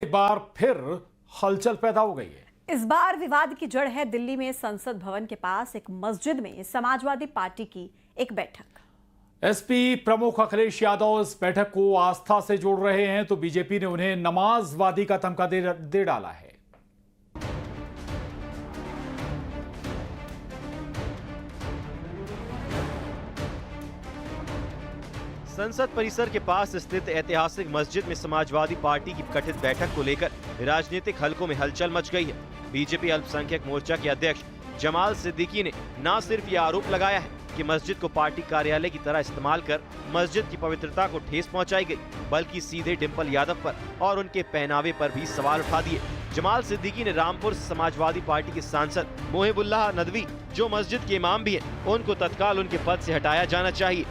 एक बार फिर हलचल पैदा हो गई है। इस बार विवाद की जड़ है दिल्ली में संसद भवन के पास एक मस्जिद में समाजवादी पार्टी की एक बैठक। एसपी प्रमुख अखिलेश यादव इस बैठक को आस्था से जोड़ रहे हैं तो बीजेपी ने उन्हें नमाजवादी का तमगा दे डाला है। संसद परिसर के पास स्थित ऐतिहासिक मस्जिद में समाजवादी पार्टी की कथित बैठक को लेकर राजनीतिक हलकों में हलचल मच गई है। बीजेपी अल्पसंख्यक मोर्चा के अध्यक्ष जमाल सिद्दीकी ने न सिर्फ ये आरोप लगाया है कि मस्जिद को पार्टी कार्यालय की तरह इस्तेमाल कर मस्जिद की पवित्रता को ठेस पहुंचाई गई, बल्कि सीधे डिंपल यादव पर और उनके पहनावे पर भी सवाल उठा दिए। जमाल सिद्दीकी ने रामपुर समाजवादी पार्टी के सांसद मोहिबुल्लाह नदवी, जो मस्जिद के इमाम भी हैं, उनको तत्काल उनके पद से हटाया जाना चाहिए।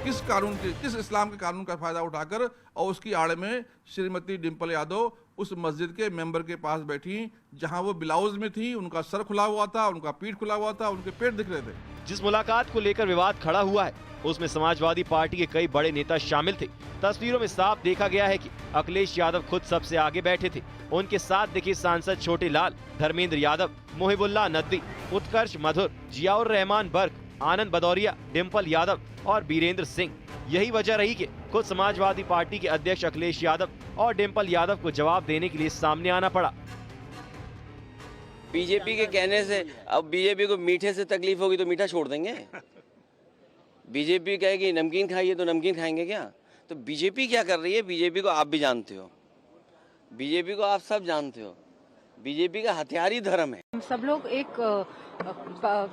किस इस्लाम के कानून का फायदा उठाकर और उसकी आड़ में श्रीमती डिंपल यादव उस मस्जिद के मेंबर के पास बैठी, जहां वो ब्लाउज में थी, उनका सर खुला हुआ था, उनका पीठ खुला हुआ था, उनके पेट दिख रहे थे। जिस मुलाकात को लेकर विवाद खड़ा हुआ है उसमें समाजवादी पार्टी के कई बड़े नेता शामिल थे। तस्वीरों में साफ देखा गया है कि अखिलेश यादव खुद सबसे आगे बैठे थे। उनके साथ दिखे सांसद छोटे लाल, धर्मेंद्र यादव, मोहिबुल्लाह नदवी, उत्कर्ष मधुर, जियाउर रहमान बर्क, आनंद भदौरिया, डिंपल यादव और बीरेंद्र सिंह। यही वजह रही कि खुद समाजवादी पार्टी के अध्यक्ष अखिलेश यादव और डिंपल यादव को जवाब देने के लिए सामने आना पड़ा। बीजेपी के कहने से अब बीजेपी को मीठे से तकलीफ होगी तो मीठा छोड़ देंगे। बीजेपी कहेगी नमकीन खाइए तो नमकीन खाएंगे क्या? तो बीजेपी क्या कर रही है, बीजेपी को आप भी जानते हो, बीजेपी को आप सब जानते हो। बीजेपी का हथियार ही धर्म है। हम सब लोग एक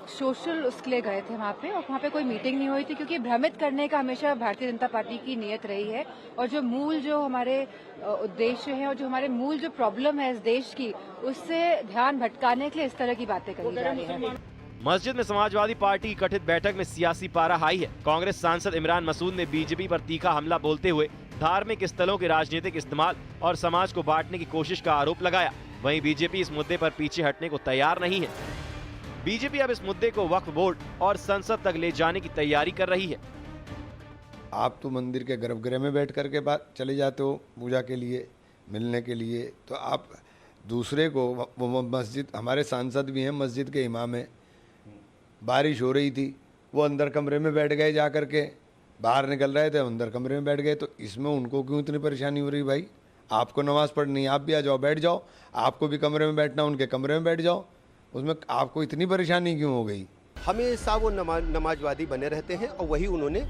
सोशल उसके लिए गए थे वहाँ पे, और वहाँ पे कोई मीटिंग नहीं हुई थी, क्योंकि भ्रमित करने का हमेशा भारतीय जनता पार्टी की नीयत रही है। और जो हमारे उद्देश्य है और जो हमारे मूल जो प्रॉब्लम है इस देश की, उससे ध्यान भटकाने के लिए इस तरह की बातें करी जा रही है। मस्जिद में समाजवादी पार्टी की कथित बैठक में सियासी पारा हाई है। कांग्रेस सांसद इमरान मसूद ने बीजेपी पर तीखा हमला बोलते हुए धार्मिक स्थलों के राजनीतिक इस्तेमाल और समाज को बांटने की कोशिश का आरोप लगाया। वहीं बीजेपी इस मुद्दे पर पीछे हटने को तैयार नहीं है। बीजेपी अब इस मुद्दे को वक्फ बोर्ड और संसद तक ले जाने की तैयारी कर रही है। आप तो मंदिर के गर्भगृह में बैठ करके चले जाते हो पूजा के लिए, मिलने के लिए, तो आप दूसरे को, वो मस्जिद, हमारे सांसद भी हैं, मस्जिद के इमाम हैं, बारिश हो रही थी, वो अंदर कमरे में बैठ गए, जा करके बाहर निकल रहे थे, अंदर कमरे में बैठ गए, तो इसमें उनको क्यों इतनी परेशानी हो रही? भाई आपको नमाज पढ़नी, आप भी आ जाओ, बैठ जाओ, आपको भी कमरे में बैठना, उनके कमरे में बैठ जाओ, उसमें आपको इतनी परेशानी क्यों हो गई? हमेशा वो नमाजवादी बने रहते हैं और वही उन्होंने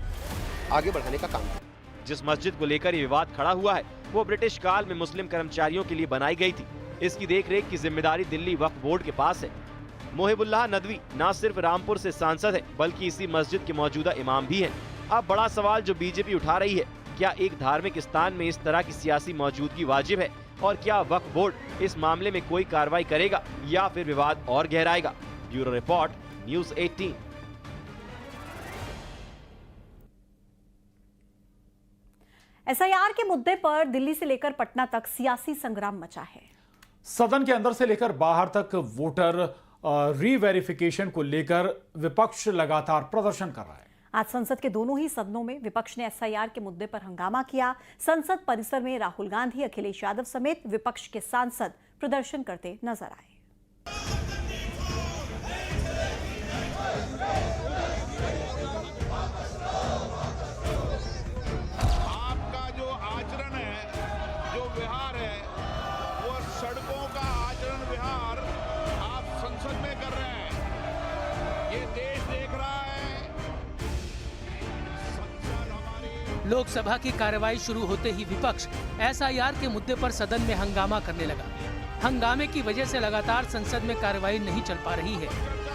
आगे बढ़ाने का काम किया। जिस मस्जिद को लेकर ये विवाद खड़ा हुआ है वो ब्रिटिश काल में मुस्लिम कर्मचारियों के लिए बनाई गई थी। इसकी देखरेख की जिम्मेदारी दिल्ली वक्फ बोर्ड के पास है। मोहिबुल्लाह नदवी न सिर्फ रामपुर से सांसद है, बल्कि इसी मस्जिद के मौजूदा इमाम भी हैं। अब बड़ा सवाल जो बीजेपी उठा रही है, क्या एक धार्मिक स्थान में इस तरह की सियासी मौजूदगी वाजिब है, और क्या वक्फ बोर्ड इस मामले में कोई कार्रवाई करेगा या फिर विवाद और गहराएगा? Bureau report, news 18। एसआईआर के मुद्दे पर दिल्ली से लेकर पटना तक सियासी संग्राम मचा है। सदन के अंदर से लेकर बाहर तक वोटर रीवेरिफिकेशन को लेकर विपक्ष लगातार प्रदर्शन कर रहा है। आज संसद के दोनों ही सदनों में विपक्ष ने एसआईआर के मुद्दे पर हंगामा किया। संसद परिसर में राहुल गांधी, अखिलेश यादव समेत विपक्ष के सांसद प्रदर्शन करते नजर आए। आपका जो आचरण है, जो विहार है, वो सड़कों का आचरण विहार आप संसद में कर रहे हैं। ये देश देख रहा है। लोकसभा की कार्रवाई शुरू होते ही विपक्ष एसआईआर के मुद्दे पर सदन में हंगामा करने लगा। हंगामे की वजह से लगातार संसद में कार्रवाई नहीं चल पा रही है।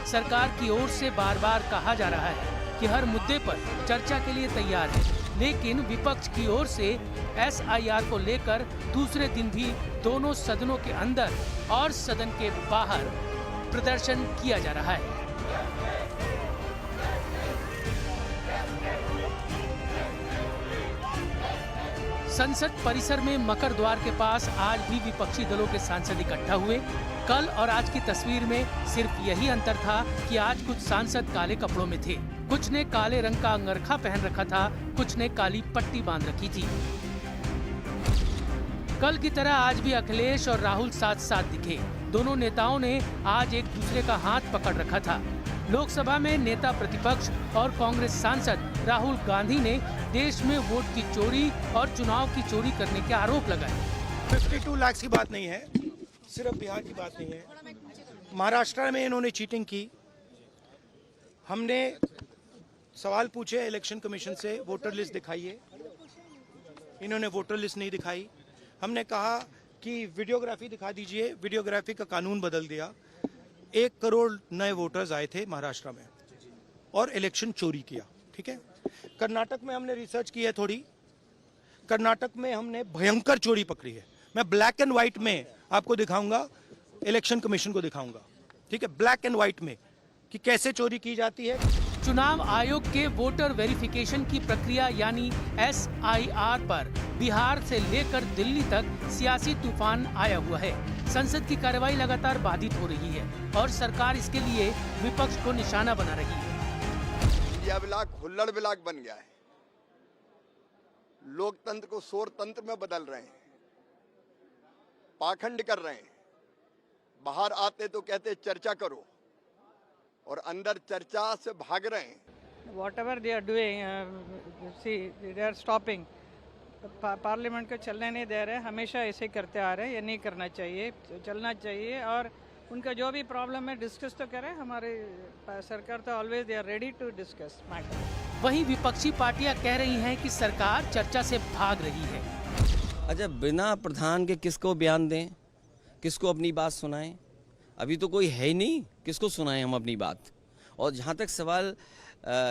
सरकार की ओर से बार बार कहा जा रहा है कि हर मुद्दे पर चर्चा के लिए तैयार है, लेकिन विपक्ष की ओर से एसआईआर को लेकर दूसरे दिन भी दोनों सदनों के अंदर और सदन के बाहर प्रदर्शन किया जा रहा है। संसद परिसर में मकर द्वार के पास आज भी विपक्षी दलों के सांसद इकट्ठा हुए। कल और आज की तस्वीर में सिर्फ यही अंतर था कि आज कुछ सांसद काले कपड़ों में थे। कुछ ने काले रंग का अंगरखा पहन रखा था, कुछ ने काली पट्टी बांध रखी थी। कल की तरह आज भी अखिलेश और राहुल साथ साथ दिखे। दोनों नेताओं ने आज एक दूसरे का हाथ पकड़ रखा था। लोकसभा में नेता प्रतिपक्ष और कांग्रेस सांसद राहुल गांधी ने देश में वोट की चोरी और चुनाव की चोरी करने के आरोप लगाए। 52 लाख की बात नहीं है, सिर्फ बिहार की बात नहीं है। महाराष्ट्र में इन्होंने चीटिंग की। हमने सवाल पूछे इलेक्शन कमीशन से, वोटर लिस्ट दिखाइए। इन्होंने वोटर लिस्ट नहीं दिखाई। हमने कहा कि वीडियोग्राफी दिखा दीजिए, वीडियोग्राफी का कानून बदल दिया। 1 करोड़ नए वोटर्स आए थे महाराष्ट्र में और इलेक्शन चोरी किया। ठीक है, कर्नाटक में हमने रिसर्च की है थोड़ी। कर्नाटक में हमने भयंकर चोरी पकड़ी है। मैं ब्लैक एंड व्हाइट में आपको दिखाऊंगा, इलेक्शन कमीशन को दिखाऊंगा। ठीक है, ब्लैक एंड व्हाइट में कि कैसे चोरी की जाती है। चुनाव आयोग के वोटर वेरिफिकेशन की प्रक्रिया यानी SIR पर बिहार से लेकर दिल्ली तक सियासी तूफान आया हुआ है। संसद की कार्रवाई लगातार बाधित हो रही है और सरकार इसके लिए विपक्ष को निशाना बना रही है। यह ब्लॉक हुल्लड़ ब्लॉक बन गया है। लोकतंत्र को शोर तंत्र में बदल रहे हैं, पाखंड कर रहे हैं। बाहर आते तो कहते चर्चा करो और अंदर चर्चा से भाग रहे हैं। Whatever they are doing, see, they are stopping. Parliament को चलने नहीं दे रहे, हमेशा ऐसे करते आ रहे हैं। ये नहीं करना चाहिए, चलना चाहिए। और उनका जो भी प्रॉब्लम है डिस्कस तो करें। हमारी सरकार तो always they are ready to discuss matter. वहीं विपक्षी पार्टियां कह रही हैं कि सरकार चर्चा से भाग रही है। अच्छा, बिना प्रधान के किसको बयान दें, किसको अपनी बात सुनाएं? अभी तो कोई है ही नहीं, किसको सुनाएं हम अपनी बात। और जहाँ तक सवाल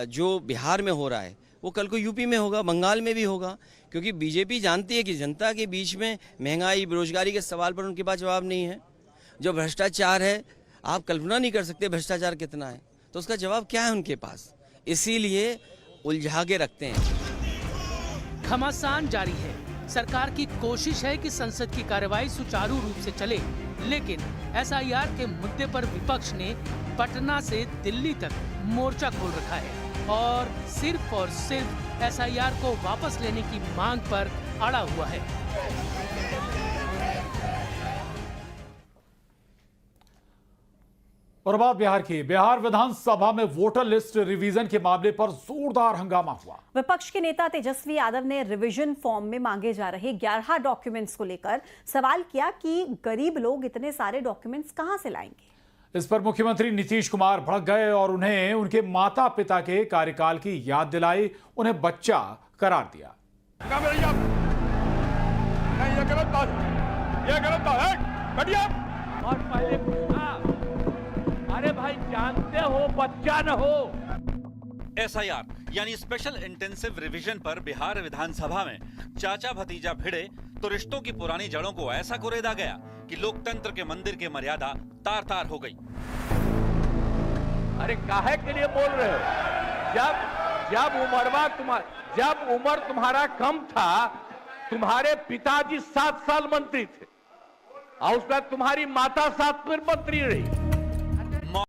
जो बिहार में हो रहा है वो कल को यूपी में होगा, बंगाल में भी होगा, क्योंकि बीजेपी जानती है कि जनता के बीच में महंगाई, बेरोजगारी के सवाल पर उनके पास जवाब नहीं है। जो भ्रष्टाचार है, आप कल्पना नहीं कर सकते भ्रष्टाचार कितना है, तो उसका जवाब क्या है उनके पास। इसीलिए उलझा के रखते हैं। घमासान जारी है। सरकार की कोशिश है कि संसद की कार्रवाई सुचारू रूप से चले, लेकिन SIR के मुद्दे पर विपक्ष ने पटना से दिल्ली तक मोर्चा खोल रखा है और सिर्फ SIR को वापस लेने की मांग पर अड़ा हुआ है। और बात बिहार की। बिहार विधानसभा में वोटर लिस्ट रिवीजन के मामले पर जोरदार हंगामा हुआ। विपक्ष के नेता तेजस्वी यादव ने रिवीजन फॉर्म में मांगे जा रहे 11 डॉक्यूमेंट्स को लेकर सवाल किया कि गरीब लोग इतने सारे डॉक्यूमेंट्स कहां से लाएंगे। इस पर मुख्यमंत्री नीतीश कुमार भड़क गए और उन्हें उनके माता पिता के कार्यकाल की याद दिलाई, उन्हें बच्चा करार दिया। अरे भाई, जानते हो बच्चा न हो। SIR यानी स्पेशल इंटेंसिव रिवीजन पर बिहार विधानसभा में चाचा भतीजा भिड़े तो रिश्तों की पुरानी जड़ों को ऐसा कुरेदा गया कि लोकतंत्र के मंदिर की मर्यादा तार तार हो गई। अरे काहे के लिए बोल रहे हो? जब उम्र तुम्हारा कम था, तुम्हारे पिताजी 7 साल मंत्री थे और उसके बाद तुम्हारी माता 7 फिर मंत्री रही।